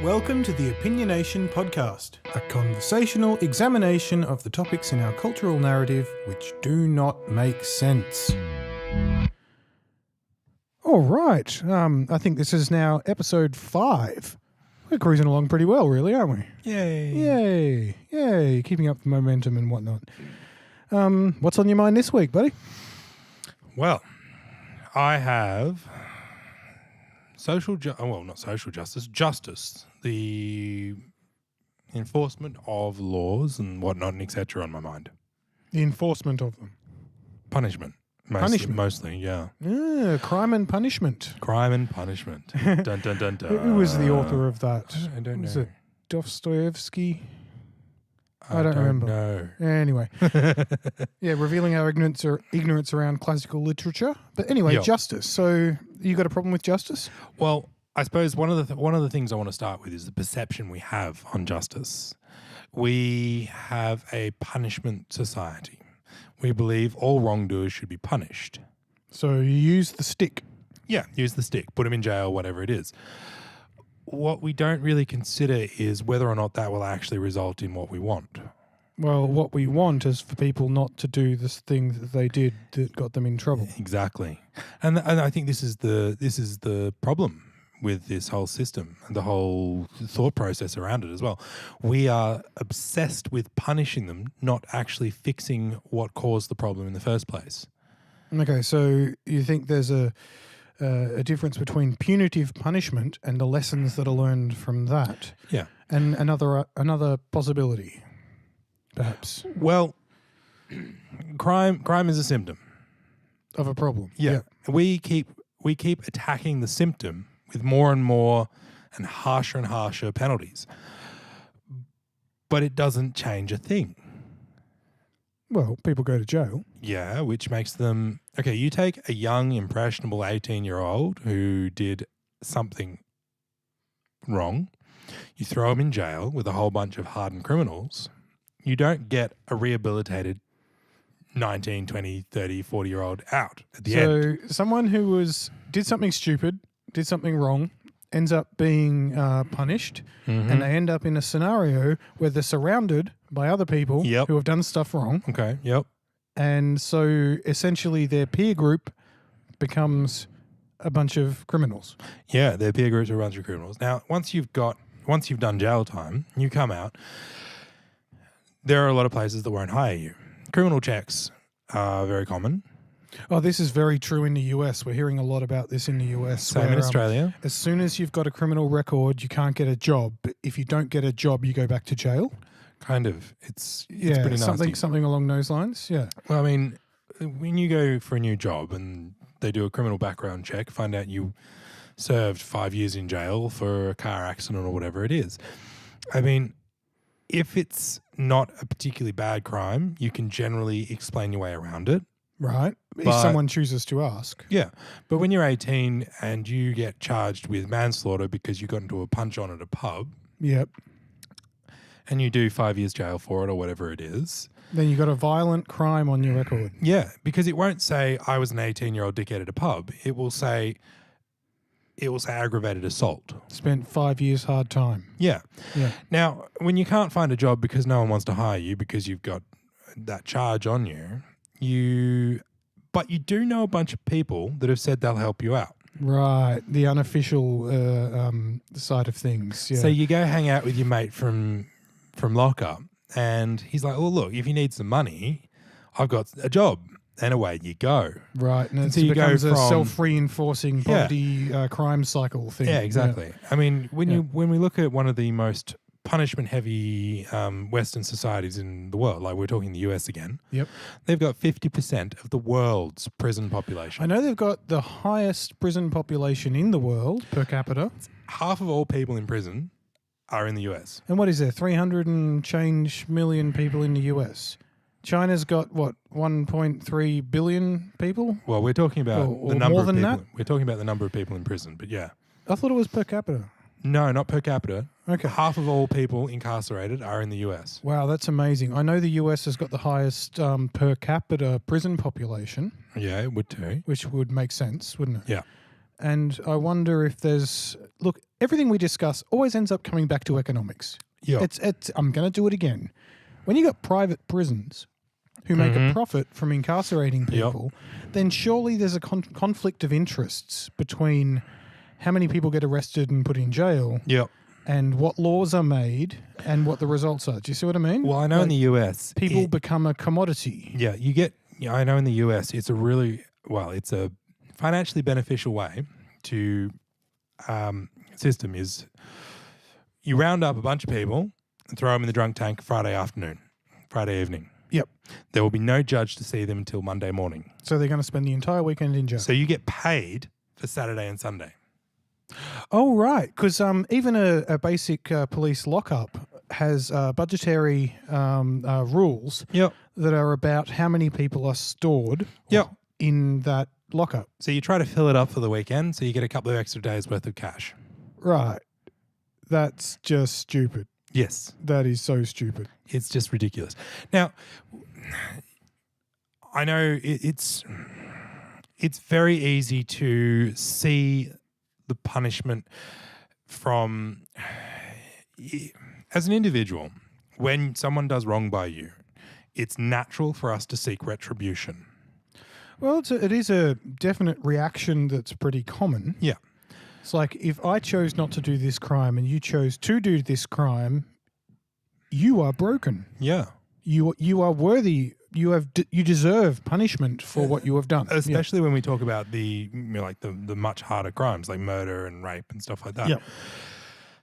Welcome to the OpinioNation podcast, a conversational examination of the topics in our cultural narrative which do not make sense. All right, I think this is now episode 5. We're cruising along pretty well, really, aren't we? Yay. Yay, keeping up the momentum and whatnot. What's on your mind this week, buddy? Well, I have justice, the enforcement of laws and whatnot and etc. on my mind. The enforcement of them. Punishment. Punishment. Mostly, yeah. Yeah, crime and punishment. Crime and punishment. Dun, dun, dun, dun. Who was the author of that? I don't know. Was it Dostoevsky? I don't remember. Anyway. Yeah, revealing our ignorance around classical literature. But anyway, justice. So you got a problem with justice? Well, I suppose one of the things I want to start with is the perception we have on justice. We have a punishment society. We believe all wrongdoers should be punished. So you use the stick. Yeah, use the stick, put them in jail, whatever it is. What we don't really consider is whether or not that will actually result in what we want. Well, what we want is for people not to do this thing that they did that got them in trouble. Exactly. And I think this is the problem with this whole system and the whole thought process around it as well. We are obsessed with punishing them, not actually fixing what caused the problem in the first place. Okay, so you think there's a difference between punitive punishment and the lessons that are learned from that. Yeah. And another possibility, perhaps. Well, crime is a symptom of a problem. Yeah. We keep attacking the symptom with more and more and harsher penalties. But it doesn't change a thing. Well, people go to jail. Yeah, which makes them... Okay, you take a young, impressionable 18-year-old who did something wrong. You throw him in jail with a whole bunch of hardened criminals. You don't get a rehabilitated 19, 20, 30, 40-year-old out at the end. So someone who did something stupid, did something wrong, ends up being punished, and they end up in a scenario where they're surrounded by other people who have done stuff wrong. Okay, yep. And so essentially their peer group becomes a bunch of criminals. Yeah, their peer groups are a bunch of criminals. Now, once you've done jail time, you come out, there are a lot of places that won't hire you. Criminal checks are very common. Oh, this is very true in the US. We're hearing a lot about this in the US. Same in Australia. As soon as you've got a criminal record, you can't get a job. But if you don't get a job, you go back to jail. Kind of. It's pretty nasty. Something along those lines. Yeah. Well, I mean, when you go for a new job and they do a criminal background check, find out you served 5 years in jail for a car accident or whatever it is. I mean, if it's not a particularly bad crime, you can generally explain your way around it. Right. If someone chooses to ask. Yeah. But when you're 18 and you get charged with manslaughter because you got into a punch-on at a pub. Yep. And you do 5 years jail for it or whatever it is. Then you got a violent crime on your record. Yeah. Because it won't say I was an 18-year-old dickhead at a pub. It will say aggravated assault. Spent 5 years hard time. Yeah. Now, when you can't find a job because no one wants to hire you because you've got that charge on you, but you do know a bunch of people that have said they'll help you out. Right, the unofficial side of things. Yeah. So you go hang out with your mate from lockup, and he's like, "Oh, look, if you need some money, I've got a job." And away you go. Right, and so it you becomes go a self-reinforcing body crime cycle thing. Yeah, exactly. Yeah. I mean, when we look at one of the most punishment-heavy Western societies in the world, like we're talking the US again, they've got 50% of the world's prison population. I know they've got the highest prison population in the world per capita. Half of all people in prison are in the US. And what is there, 300 and change million people in the US? China's got, 1.3 billion people? Well, we're talking about the number more of than people. that? We're talking about the number of people in prison, but yeah. I thought it was per capita. No, not per capita. Okay. Half of all people incarcerated are in the US. Wow, that's amazing. I know the US has got the highest per capita prison population. Yeah, it would too. Which would make sense, wouldn't it? Yeah. And I wonder if there's... Look, everything we discuss always ends up coming back to economics. Yeah. I'm going to do it again. When you got private prisons who make a profit from incarcerating people, then surely there's a conflict of interests between how many people get arrested and put in jail and what laws are made and what the results are. Do you see what I mean? Well, I know in the US... People become a commodity. Yeah, you get... Yeah, I know in the US it's a really... Well, it's a financially beneficial way to... system is you round up a bunch of people and throw them in the drunk tank Friday evening. Yep. There will be no judge to see them until Monday morning. So they're going to spend the entire weekend in jail. So you get paid for Saturday and Sunday. Oh, right. Because even a basic police lockup has budgetary rules that are about how many people are stored in that lockup. So you try to fill it up for the weekend so you get a couple of extra days worth of cash. Right. That's just stupid. Yes. That is so stupid. It's just ridiculous. Now, I know it's very easy to see the punishment from, as an individual, when someone does wrong by you, it's natural for us to seek retribution. Well, it is a definite reaction that's pretty common. Yeah. It's like, if I chose not to do this crime and you chose to do this crime, you are broken. Yeah. You are worthy. You deserve punishment for what you have done. Especially when we talk about the much harder crimes like murder and rape and stuff like that. Yeah.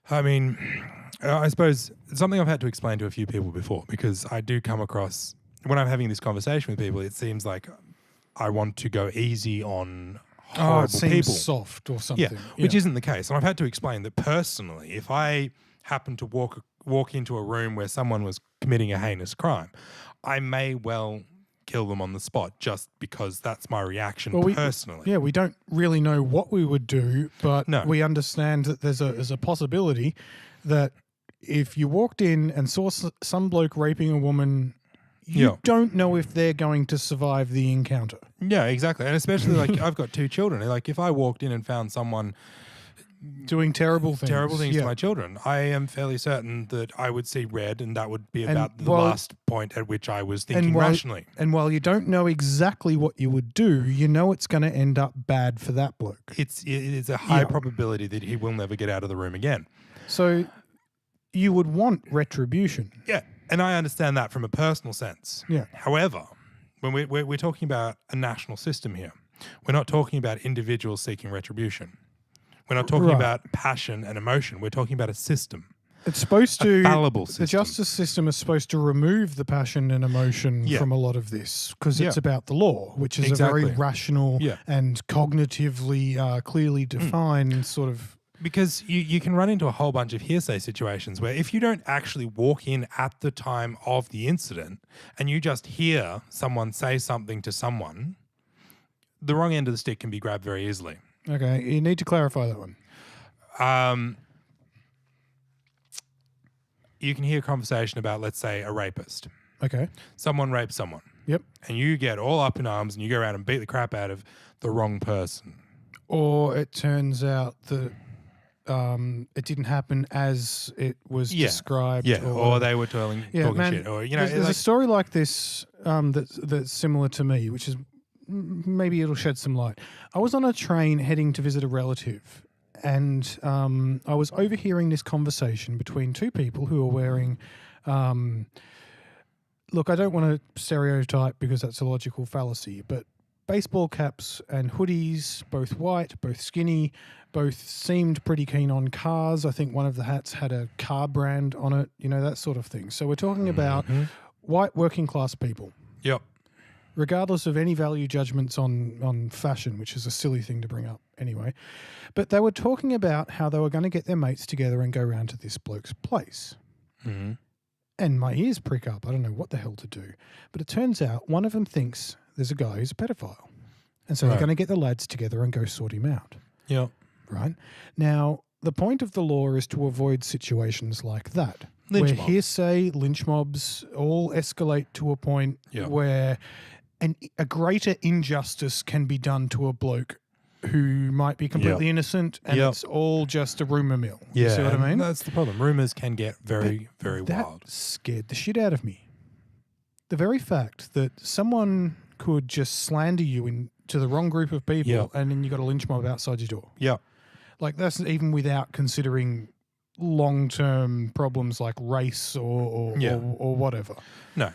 I mean, I suppose it's something I've had to explain to a few people before, because I do come across, when I'm having this conversation with people, it seems like I want to go easy on horrible it seems people. Soft or something. Yeah, which isn't the case. And I've had to explain that personally, if I happen to walk into a room where someone was committing a heinous crime, I may well kill them on the spot just because that's my reaction personally. We don't really know what we would do, but we understand that there's a possibility that if you walked in and saw some bloke raping a woman, you don't know if they're going to survive the encounter. Yeah, exactly. And especially like I've got two children. Like if I walked in and found someone doing terrible things to my children, I am fairly certain that I would see red, and that would be about the last point at which I was thinking rationally. And while you don't know exactly what you would do, you know it's going to end up bad for that bloke. It is a high probability that he will never get out of the room again. So you would want retribution. Yeah, and I understand that from a personal sense. Yeah. However, when we're talking about a national system here, we're not talking about individuals seeking retribution. We're not talking about passion and emotion. We're talking about a system. It's supposed to... A fallible system. The justice system is supposed to remove the passion and emotion from a lot of this, because it's about the law, which is a very rational and cognitively clearly defined sort of... Because you can run into a whole bunch of hearsay situations where if you don't actually walk in at the time of the incident and you just hear someone say something to someone, the wrong end of the stick can be grabbed very easily. Okay, you need to clarify that one. You can hear a conversation about, let's say, a rapist. Okay. Someone rapes someone. Yep. And you get all up in arms and you go around and beat the crap out of the wrong person. Or it turns out that it didn't happen as it was described. Yeah, or they were talking shit. Or, there's a story like this that's similar to me, which is maybe it'll shed some light. I was on a train heading to visit a relative, and I was overhearing this conversation between two people who were wearing... look, I don't want to stereotype because that's a logical fallacy, but baseball caps and hoodies, both white, both skinny, both seemed pretty keen on cars. I think one of the hats had a car brand on it, that sort of thing. So we're talking about white working class people. Yep. Regardless of any value judgments on fashion, which is a silly thing to bring up anyway. But they were talking about how they were going to get their mates together and go round to this bloke's place. Mm-hmm. And my ears prick up. I don't know what the hell to do. But it turns out one of them thinks there's a guy who's a pedophile. And so they're going to get the lads together and go sort him out. Yeah. Right? Now, the point of the law is to avoid situations like that. Lynch where mob. hearsay, lynch mobs all escalate to a point where a greater injustice can be done to a bloke who might be completely innocent, and it's all just a rumor mill. Yeah, You see what I mean? That's the problem. Rumors can get very, very wild. That scared the shit out of me. The very fact that someone could just slander you into the wrong group of people, and then you got a lynch mob outside your door. Yeah. Like, that's even without considering long-term problems like race or whatever. No,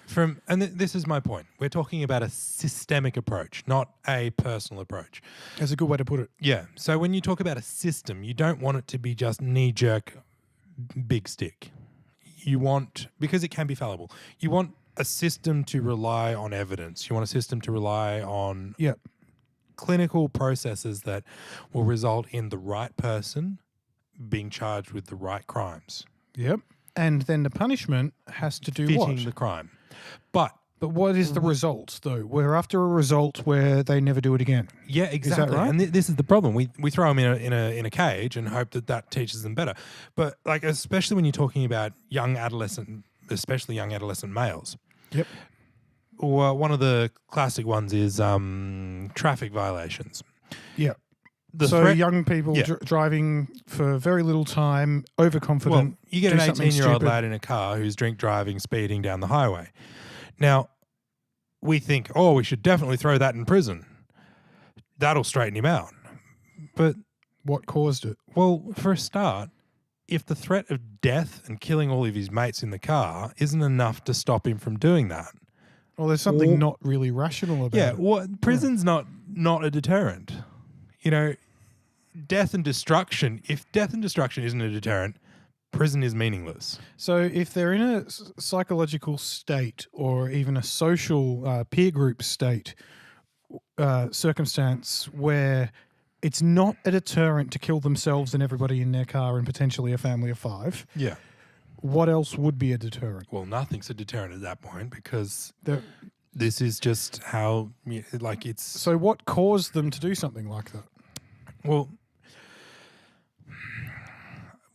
this is my point. We're talking about a systemic approach, not a personal approach. That's a good way to put it. Yeah. So when you talk about a system, you don't want it to be just knee-jerk big stick. You want, because it can be fallible, you want a system to rely on evidence. You want a system to rely on clinical processes that will result in the right person being charged with the right crimes. Yep. And then the punishment has to do fitting the crime. But what is the result, though? We're after a result where they never do it again. Yeah, exactly. Is that right? And this is the problem. We throw them in a cage and hope that teaches them better. But like, especially when you're talking about especially young adolescent males. Yep. Or one of the classic ones is traffic violations. Yep. So young people driving for very little time, overconfident. Well, you get an 18-year-old lad in a car who's drink driving, speeding down the highway. Now, we think, we should definitely throw that in prison. That'll straighten him out. But what caused it? Well, for a start, if the threat of death and killing all of his mates in the car isn't enough to stop him from doing that. Well, there's something not really rational about it. Yeah, well, prison's not a deterrent. You know, death and destruction, if death and destruction isn't a deterrent, prison is meaningless. So if they're in a psychological state or even a social peer group state circumstance where it's not a deterrent to kill themselves and everybody in their car and potentially a family of 5. Yeah. What else would be a deterrent? Well, nothing's a deterrent at that point because this is just how, like, it's... So what caused them to do something like that? Well,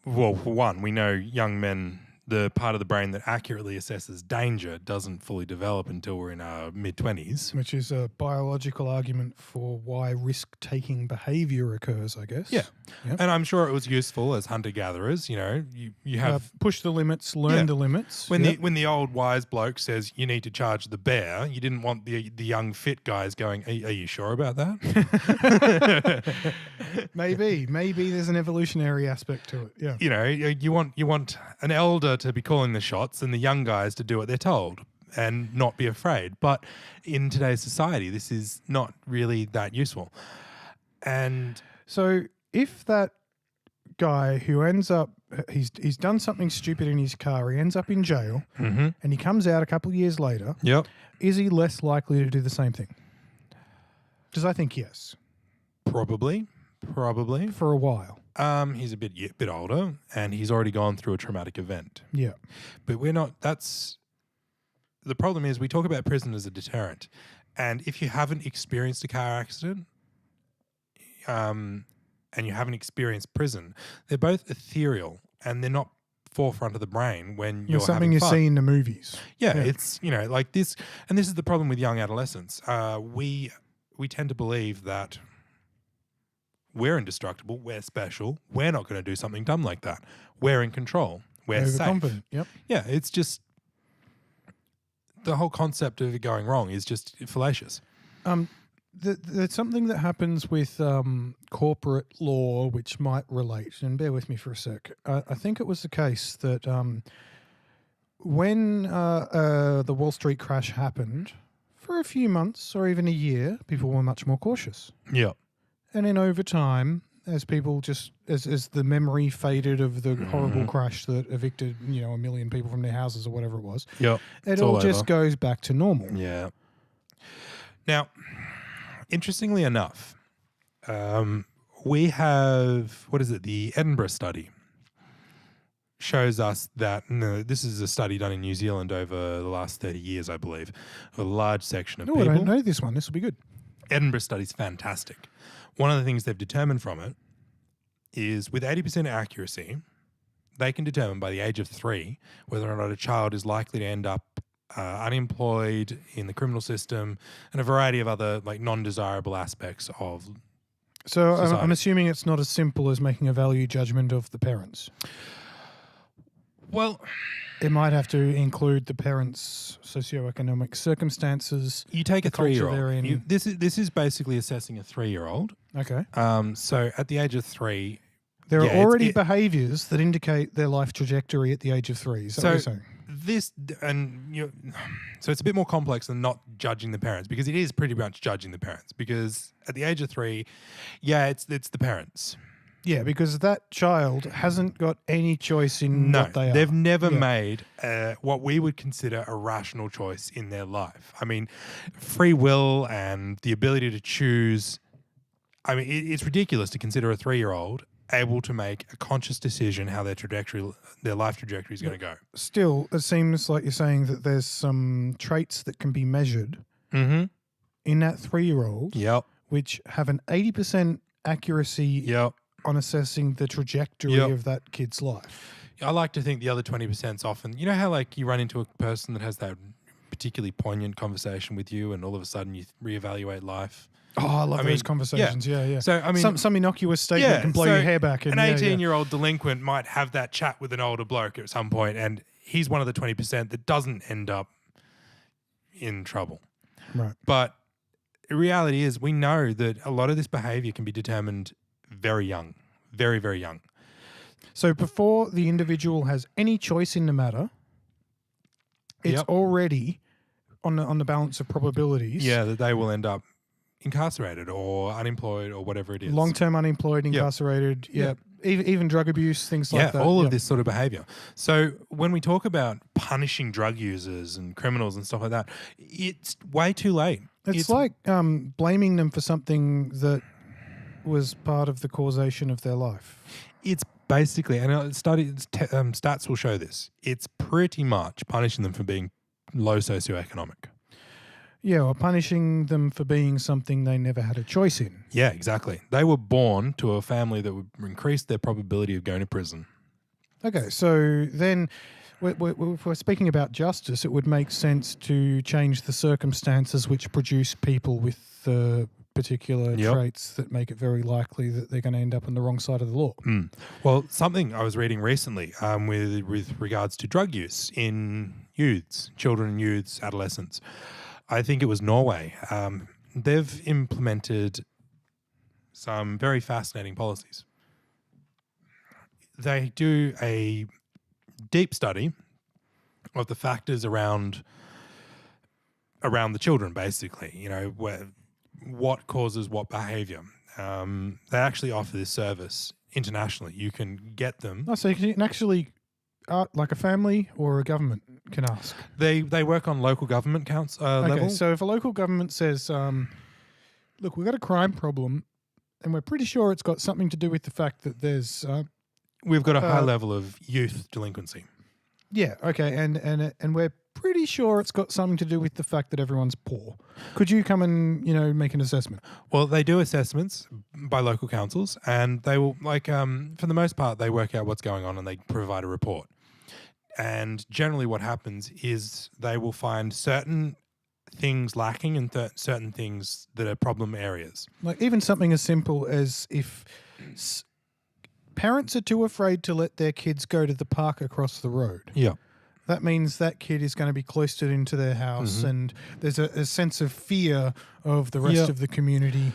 for one, we know young men, the part of the brain that accurately assesses danger doesn't fully develop until we're in our mid-20s. Which is a biological argument for why risk-taking behaviour occurs, I guess. Yeah. Yep. And I'm sure it was useful as hunter-gatherers, you know. You have... push the limits, learn the limits. When the old wise bloke says you need to charge the bear, you didn't want the young fit guys going, are you sure about that? Maybe there's an evolutionary aspect to it. Yeah. You know, you want an elder to be calling the shots and the young guys to do what they're told and not be afraid. But in today's society, this is not really that useful. And so if that guy who ends up, he's done something stupid in his car, he ends up in jail, and he comes out a couple of years later, is he less likely to do the same thing? Because I think yes. Probably. For a while. He's a bit older, and he's already gone through a traumatic event. Yeah. But we're not... The problem is we talk about prison as a deterrent, and if you haven't experienced a car accident, and you haven't experienced prison, they're both ethereal, and they're not forefront of the brain when you're something you see in the movies. Yeah, it's, you know, like this... And this is the problem with young adolescents. We tend to believe that we're indestructible, we're special, we're not going to do something dumb like that. We're in control, we're safe. Yep. Yeah, it's just the whole concept of it going wrong is just fallacious. There's something that happens with corporate law which might relate, and bear with me for a sec. I think it was the case that when the Wall Street crash happened, for a few months or even a year, people were much more cautious. Yeah. And then over time, as people as the memory faded of the horrible crash that evicted, 1 million people from their houses or whatever it was, it all just goes back to normal. Yeah. Now, interestingly enough, we have, the Edinburgh study shows us that, this is a study done in New Zealand over the last 30 years, I believe, a large section of people. I don't know this one. This will be good. Edinburgh study's fantastic. One of the things they've determined from it is with 80% accuracy, they can determine by the age of 3 whether or not a child is likely to end up unemployed in the criminal system and a variety of other like non-desirable aspects of So I'm society. assuming it's not as simple as making a value judgment of the parents. Well, It might have to include the parents' socioeconomic circumstances. you take a the culture 3-year-old. they're in. This is basically assessing a 3-year-old. Okay. So at the age of 3, There yeah, are already behaviours that indicate their life trajectory at the age of 3. Is that what you're saying? So it's a bit more complex than not judging the parents, because it is pretty much judging the parents, because at the age of 3, it's the parents. Yeah, because that child hasn't got any choice in what they are. They've never made what we would consider a rational choice in their life. I mean, free will and the ability to choose. I mean, it's ridiculous to consider a 3-year-old able to make a conscious decision how their life trajectory is going to go. Still, it seems like you're saying that there's some traits that can be measured in that 3-year-old, which have an 80% accuracy on assessing the trajectory of that kid's life. I like to think the other 20% is often, you know how like you run into a person that has that particularly poignant conversation with you and all of a sudden you reevaluate life. Oh, I love those conversations. Yeah. So, I mean, some innocuous statement can blow your hair back. An 18-year-old delinquent might have that chat with an older bloke at some point, and he's one of the 20% that doesn't end up in trouble. Right. But the reality is we know that a lot of this behavior can be determined very young, very, very young. So before the individual has any choice in the matter, it's already on the balance of probabilities. Yeah, that they will end up incarcerated or unemployed or whatever it is. Long-term unemployed, incarcerated, even drug abuse, things like that. Yeah, all of this sort of behavior. So when we talk about punishing drug users and criminals and stuff like that, it's way too late. It's like blaming them for something that was part of the causation of their life. It's basically, and stats will show this, it's pretty much punishing them for being low socioeconomic. Yeah, or punishing them for being something they never had a choice in. Yeah, exactly. They were born to a family that would increase their probability of going to prison. Okay, so then if we're speaking about justice, it would make sense to change the circumstances which produce people with particular traits that make it very likely that they're going to end up on the wrong side of the law. Well, something I was reading recently with regards to drug use in children and youths, adolescents. I think it was Norway. They've implemented some very fascinating policies. They do a deep study of the factors around the children, basically. You know, what causes what behavior. They actually offer this service internationally. You can get them. Oh, so you can actually, like a family or a government can ask. They work on local government level. So if a local government says, look, we've got a crime problem and we're pretty sure it's got something to do with the fact that there's... we've got a high level of youth delinquency. Yeah, okay, and we're pretty sure it's got something to do with the fact that everyone's poor. Could you come and, make an assessment? Well, they do assessments by local councils, and they will, for the most part, they work out what's going on and they provide a report. And generally what happens is they will find certain things lacking and certain things that are problem areas. Like even something as simple as if parents are too afraid to let their kids go to the park across the road. Yeah. That means that kid is going to be cloistered into their house and there's a sense of fear of the rest of the community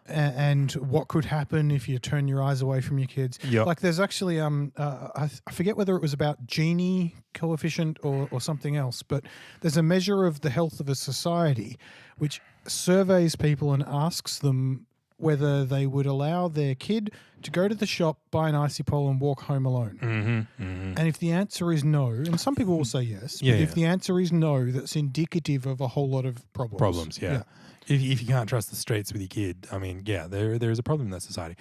and what could happen if you turn your eyes away from your kids. Yep. Like there's actually, I forget whether it was about Gini coefficient or something else, but there's a measure of the health of a society which surveys people and asks them whether they would allow their kid to go to the shop, buy an icy pole and walk home alone. And if the answer is no, and some people will say yes, but if the answer is no, that's indicative of a whole lot of problems. If you can't trust the streets with your kid, I mean, there is a problem in that society.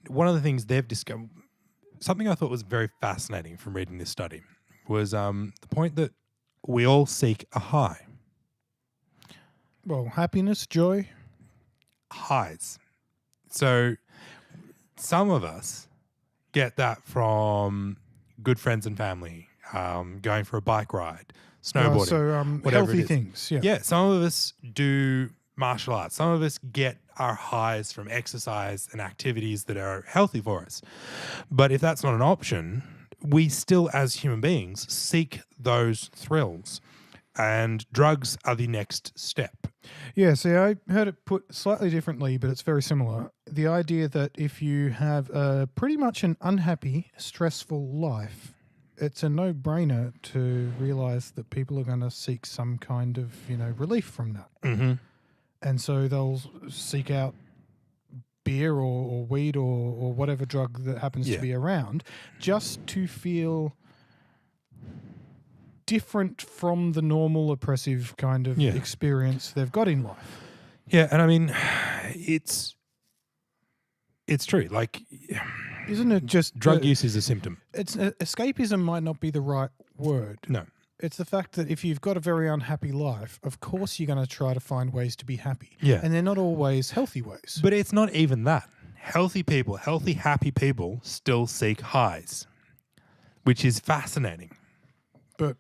One of the things they've discovered, something I thought was very fascinating from reading this study, was the point that we all seek a high. Well, happiness, joy? Highs. So some of us get that from good friends and family, going for a bike ride, snowboarding, whatever healthy things. Yeah, some of us do martial arts. Some of us get our highs from exercise and activities that are healthy for us. But if that's not an option, we still, as human beings, seek those thrills. And drugs are the next step. Yeah, see, I heard it put slightly differently, but it's very similar. The idea that if you have pretty much an unhappy, stressful life, it's a no-brainer to realize that people are going to seek some kind of, relief from that. Mm-hmm. And so they'll seek out beer or weed or whatever drug that happens to be around just to feel different from the normal oppressive kind of experience they've got in life. Yeah, and I mean, it's true. Like, isn't it just drug use is a symptom? It's escapism might not be the right word. No, it's the fact that if you've got a very unhappy life, of course you're going to try to find ways to be happy. Yeah, and they're not always healthy ways. But it's not even that. Healthy people, happy people, still seek highs, which is fascinating. But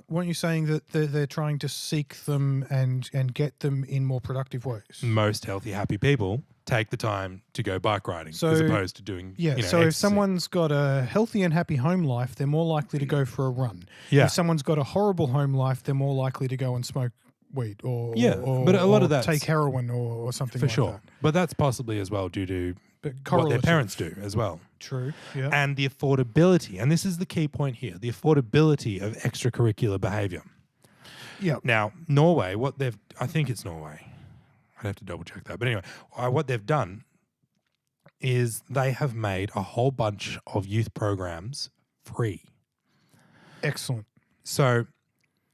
weren't you saying that they're trying to seek them and get them in more productive ways? Most healthy, happy people take the time to go bike riding as opposed to doing so exercising. If someone's got a healthy and happy home life, they're more likely to go for a run. Yeah. If someone's got a horrible home life, they're more likely to go and smoke weed or but a lot of that take heroin or something for like sure. that. But that's possibly as well due to what their parents do as well. True. Yeah. And the affordability, and this is the key point here, the affordability of extracurricular behavior. Yeah. Now, Norway, I think it's Norway. I'd have to double check that. But anyway, what they've done is they have made a whole bunch of youth programs free. Excellent. So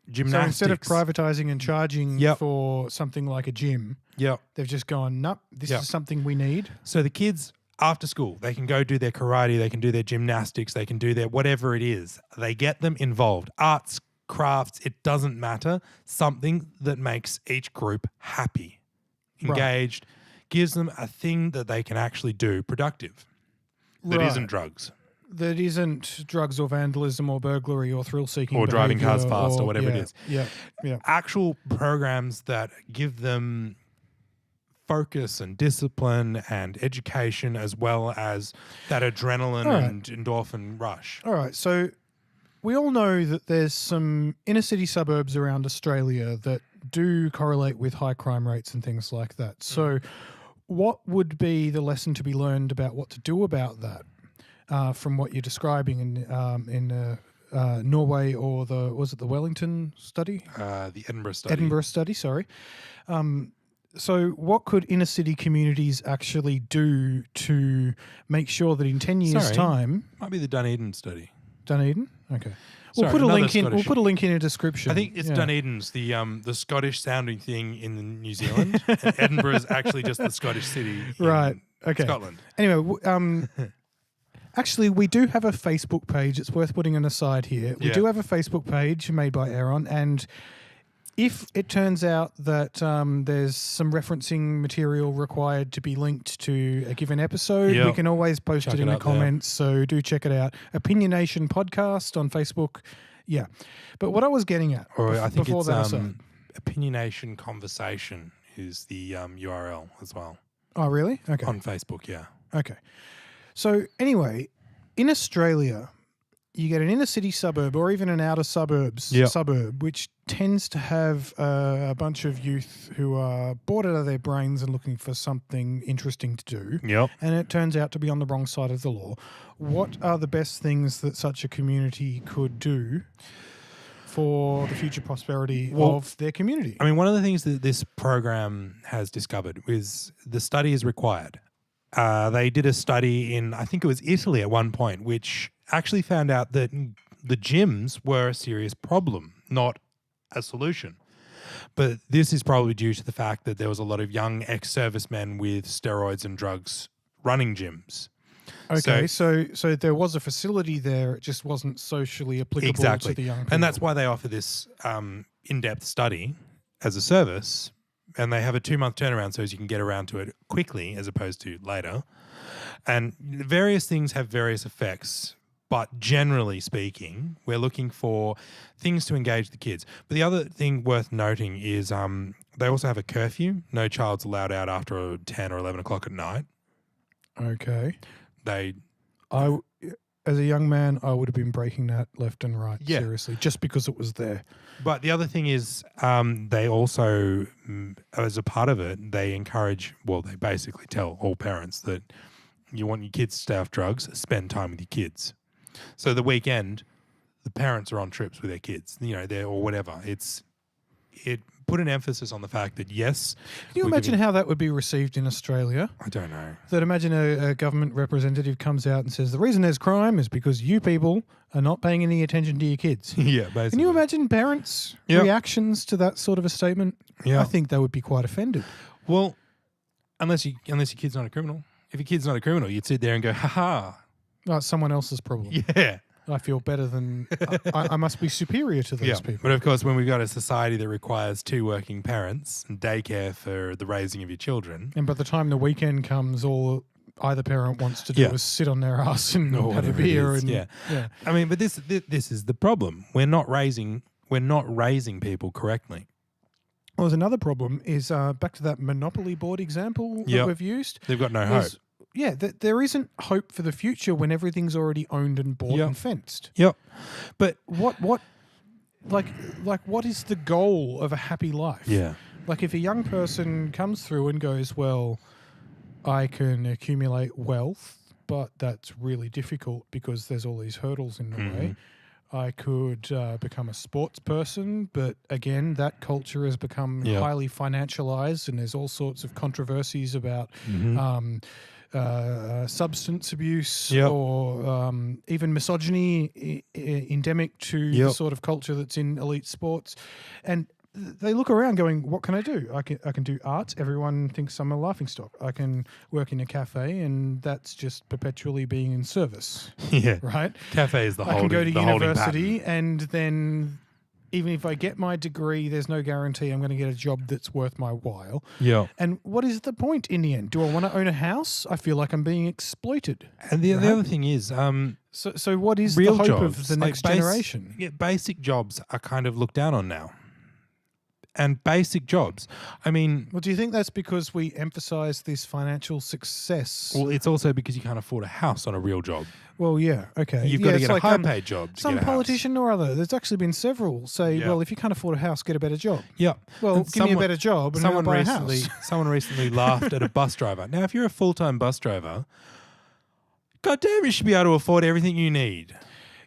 gymnastics. So instead of privatizing and charging for something like a gym, they've just gone, nope, this is something we need. So the kids after school, they can go do their karate, they can do their gymnastics, they can do their whatever it is. They get them involved. Arts, crafts, it doesn't matter. Something that makes each group happy, engaged, gives them a thing that they can actually do productive that isn't drugs. That isn't drugs or vandalism or burglary or thrill-seeking or driving cars fast or whatever it is. Yeah. Actual programs that give them focus and discipline and education as well as that adrenaline and endorphin rush. All right, so we all know that there's some inner-city suburbs around Australia that do correlate with high crime rates and things like that. So what would be the lesson to be learned about what to do about that? From what you're describing in Norway or was it the Wellington study? The Edinburgh study. Edinburgh study, sorry. So what could inner city communities actually do to make sure that in 10 years' time... Might be the Dunedin study. Dunedin? Okay. We'll Sorry, put a link Scottish. We'll put a link in a description. I think it's Dunedin's the Scottish sounding thing in New Zealand. And Edinburgh is actually just the Scottish city in Scotland. Anyway, actually, we do have a Facebook page. It's worth putting an aside here. We do have a Facebook page made by Aaron, and if it turns out that there's some referencing material required to be linked to a given episode, we can always post it in the comments. So do check it out. OpinioNation Podcast on Facebook. Yeah. But what I was getting at I think before it's that aside, OpinioNation Conversation is the URL as well. Oh, really? Okay. On Facebook, yeah. Okay. So anyway, in Australia, you get an inner city suburb or even an outer suburbs suburb, which tends to have a bunch of youth who are bored out of their brains and looking for something interesting to do. Yep. And it turns out to be on the wrong side of the law. What are the best things that such a community could do for the future prosperity of their community? I mean, one of the things that this program has discovered is the study is required. They did a study in, I think it was Italy at one point, which actually found out that the gyms were a serious problem, not a solution. But this is probably due to the fact that there was a lot of young ex-servicemen with steroids and drugs running gyms. Okay, so there was a facility there, it just wasn't socially applicable to the young people. And that's why they offer this in-depth study as a service. And they have a 2-month turnaround so as you can get around to it quickly as opposed to later. And various things have various effects. But generally speaking, we're looking for things to engage the kids. But the other thing worth noting is They also have a curfew. No child's allowed out after 10 or 11 o'clock at night. Okay. They, As a young man, I would have been breaking that left and right, Yeah. seriously, just because it was there. but the other thing is, they also, as a part of it, they encourage. Well, they basically tell all parents that you want your kids to stay off drugs, spend time with your kids. So the weekend, the parents are on trips with their kids, or whatever. It put an emphasis on the fact that, yes. Can you imagine how that would be received in Australia? I don't know. That imagine a government representative comes out and says, the reason there's crime is because you people are not paying any attention to your kids. Yeah, basically. Can you imagine parents' Yep. reactions to that sort of a statement? Yeah. I think they would be quite offended. Well, unless your kid's not a criminal. If your kid's not a criminal, you'd sit there and go, ha Oh, it's someone else's problem. yeah. I feel better than... I must be superior to those people. But of course, when we've got a society that requires 2 working parents and daycare for the raising of your children. And by the time the weekend comes, all either parent wants to do Yeah. is sit on their ass and Or have a whatever it beer. is, And yeah. I mean, but this is the problem. We're not raising people correctly. Well, there's another problem is back to that Monopoly board example that Yep. we've used. They've got no hope. Yeah, there isn't hope for the future when everything's already owned and bought Yep. and fenced. Yep. But What what is the goal of a happy life? yeah. Like if a young person comes through and goes, well, I can accumulate wealth, but that's really difficult because there's all these hurdles in the way. I could become a sports person, but again, that culture has become Yeah. highly financialized and there's all sorts of controversies about substance abuse Yep. or even misogyny endemic to the Yep. sort of culture that's in elite sports. And they look around going, what can I do? I can do arts. Everyone thinks I'm a laughingstock. I can work in a cafe and that's just perpetually being in service, Yeah. right? Cafe is the I holding. can go to the holding university and then even if I get my degree, there's no guarantee I'm going to get a job that's worth my while. pattern. Yeah. And what is the point in the end? Do I want to own a house? I feel like I'm being exploited. And the Right. other thing is, So what is real the hope jobs, of the like next generation? Yeah, basic jobs are kind of looked down on now. And basic jobs, I mean, Well, do you think that's because we emphasize this financial success? well, it's also because you can't afford a house on a real job. Well, yeah, okay. You've Yeah, got to it's get like, a high-paid job to some get a house. politician or other. There's actually been several say, Yeah. well, if you can't afford a house, get a better job. Yeah. Well, And give me a better job and I'll buy a house. someone recently laughed at a bus driver. Now, if you're a full-time bus driver, goddamn, you should be able to afford everything you need.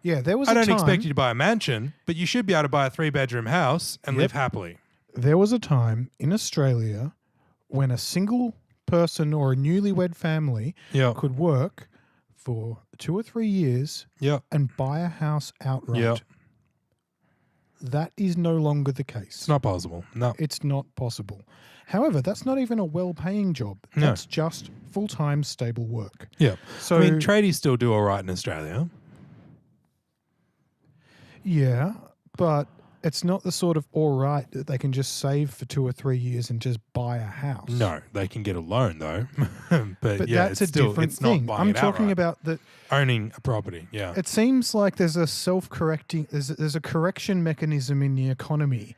Yeah, there was I a don't time, expect you to buy a mansion, but you should be able to buy a 3-bedroom house and live happily. There was a time in Australia when a single person or a newlywed family Yeah. could work for 2 or 3 years Yeah. and buy a house outright. Yeah. That is no longer the case. It's not possible. No. It's not possible. However, that's not even a well-paying job. No. That's just full-time stable work. Yeah. So I mean, tradies still do all right in Australia. yeah, but it's not the sort of all right that they can just save for 2 or 3 years and just buy a house. No, they can get a loan though. But yeah, that's it's a still, different it's thing. Not buying I'm it talking outright. about that. Owning a property. Yeah. It seems like there's a self-correcting, there's a correction mechanism in the economy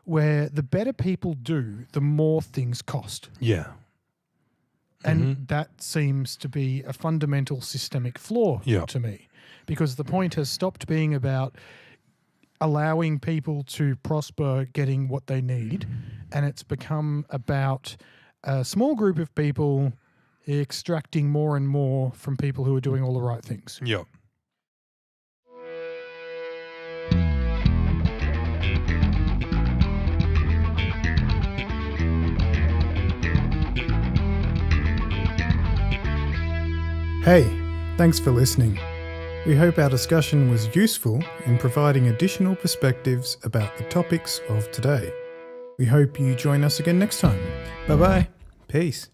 where the better people do, the more things cost. Yeah. And that seems to be a fundamental systemic flaw Yeah. to me, because the point has stopped being about allowing people to prosper, getting what they need, and it's become about a small group of people extracting more and more from people who are doing all the right things. Yeah. Hey, thanks for listening. We hope our discussion was useful in providing additional perspectives about the topics of today. We hope you join us again next time. Bye-bye. Peace.